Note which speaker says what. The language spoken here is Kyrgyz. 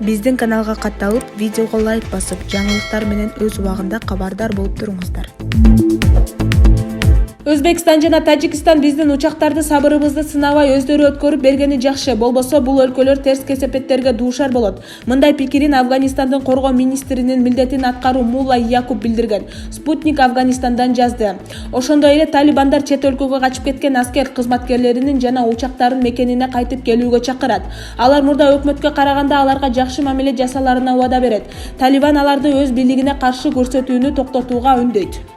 Speaker 1: Биздин каналга катталып, видеого лайк басып, жаңылыктар менен өз убагында кабардар болуп туруңуздар.
Speaker 2: Өзбекстан жана Тажикстан биздин учактарды сабырыбызды сынабай өздөрү өткөрүп бергени жакшы. Болбосо бул өлкөлөр терс кесепеттерге дуушар болот. Мындай пикирин Афганистандын коргоо министринин милдетин аткаруу Мулла Якуб билдирген. Спутник Афганистандан жазды. Ошондой эле талибандар чет өлкөгө качып кеткен аскер кызматкерлеринин жана учактарын мекенине кайтып келүүгө чакырат. Алар мурда өкмөткө караганда аларга жакшы мамиле жасаларына убада берет. Талибан аларды өз бийлигине каршы көрсөтүүнү токтотууга үндөйт.